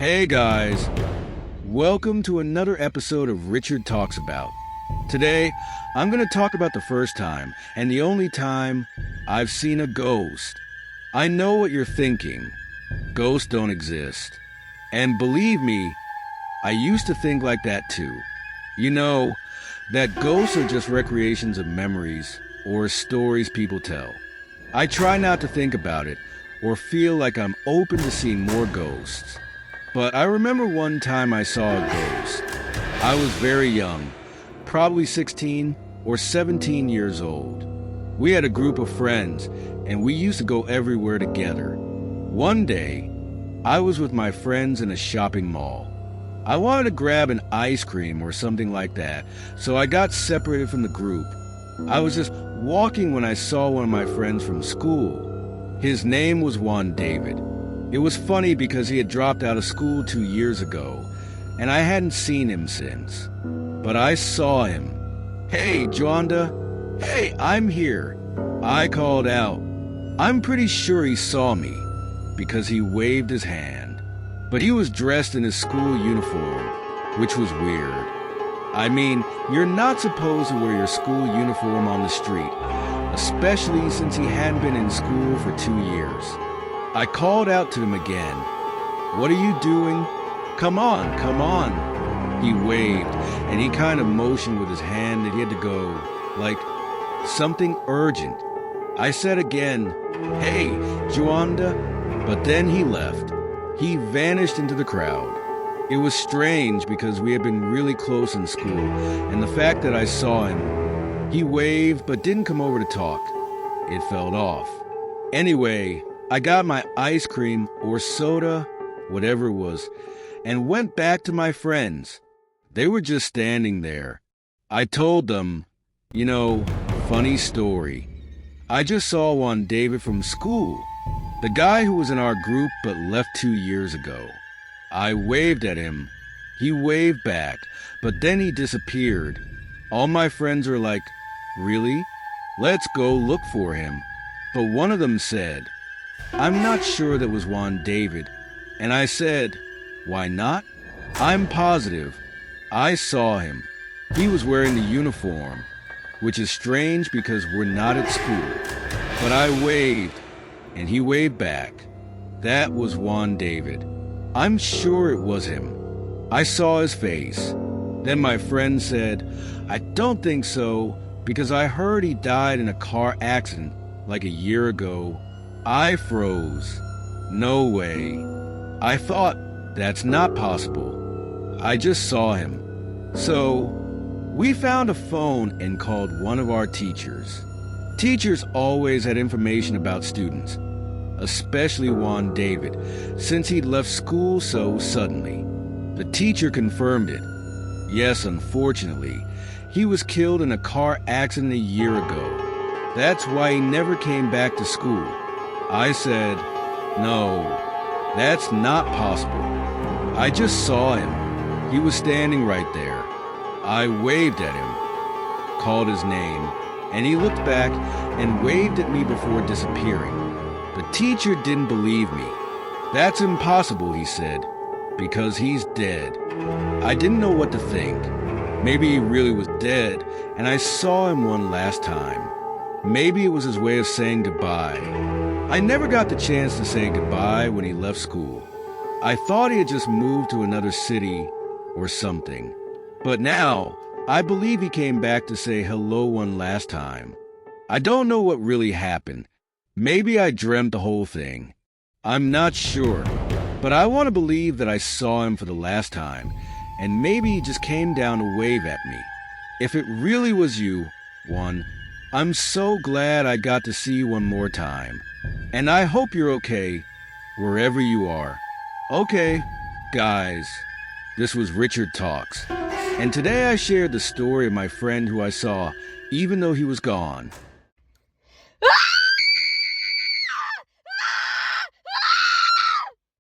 Hey guys, welcome to another episode of Richard Talks About. Today, I'm going to talk about the first time and the only time I've seen a ghost. I know what you're thinking. Ghosts don't exist. And believe me, I used to think like that too. You know, that ghosts are just recreations of memories or stories people tell. I try not to think about it or feel like I'm open to seeing more ghosts. But I remember one time I saw a ghost. I was very young, probably 16 or 17 years old. We had a group of friends, and we used to go everywhere together. One day, I was with my friends in a shopping mall. I wanted to grab an ice cream or something like that, so I got separated from the group. I was just walking when I saw one of my friends from school. His name was Juan David. It was funny because he had dropped out of school 2 years ago, and I hadn't seen him since. But I saw him. "Hey, Joanda. Hey, I'm here." I called out. I'm pretty sure he saw me because he waved his hand. But he was dressed in his school uniform, which was weird. I mean, you're not supposed to wear your school uniform on the street, especially since he hadn't been in school for 2 years. I called out to him again. "What are you doing? Come on, come on." He waved, and he kind of motioned with his hand that he had to go, like something urgent. I said again, "Hey, Joanda," but then he left. He vanished into the crowd. It was strange because we had been really close in school, and the fact that I saw him, he waved but didn't come over to talk. It felt off. Anyway, I got my ice cream or soda, whatever it was, and went back to my friends. They were just standing there. I told them, funny story. I just saw Juan David from school, the guy who was in our group but left 2 years ago. I waved at him. He waved back, but then he disappeared. All my friends were like, "Really? Let's go look for him." But one of them said, "I'm not sure that was Juan David." And I said, "Why not?" "I'm positive. I saw him. He was wearing the uniform, which is strange because we're not at school. But I waved, and he waved back. That was Juan David. I'm sure it was him. I saw his face." Then my friend said, "I don't think so, because I heard he died in a car accident like a year ago." I froze. No way. I thought, that's not possible. I just saw him. So, we found a phone and called one of our teachers. Teachers always had information about students, especially Juan David, since he'd left school so suddenly. The teacher confirmed it. Yes, unfortunately, he was killed in a car accident a year ago. That's why he never came back to school. I said, "No, that's not possible. I just saw him. He was standing right there. I waved at him, called his name, and he looked back and waved at me before disappearing." The teacher didn't believe me. "That's impossible," he said, "because he's dead." I didn't know what to think. Maybe he really was dead, and I saw him one last time. Maybe it was his way of saying goodbye. I never got the chance to say goodbye when he left school. I thought he had just moved to another city or something. But now, I believe he came back to say hello one last time. I don't know what really happened. Maybe I dreamt the whole thing. I'm not sure. But I want to believe that I saw him for the last time, and maybe he just came down to wave at me. If it really was you, Juan, I'm so glad I got to see you one more time. And I hope you're okay, wherever you are. Okay, guys, this was Richard Talks. And today I shared the story of my friend who I saw, even though he was gone.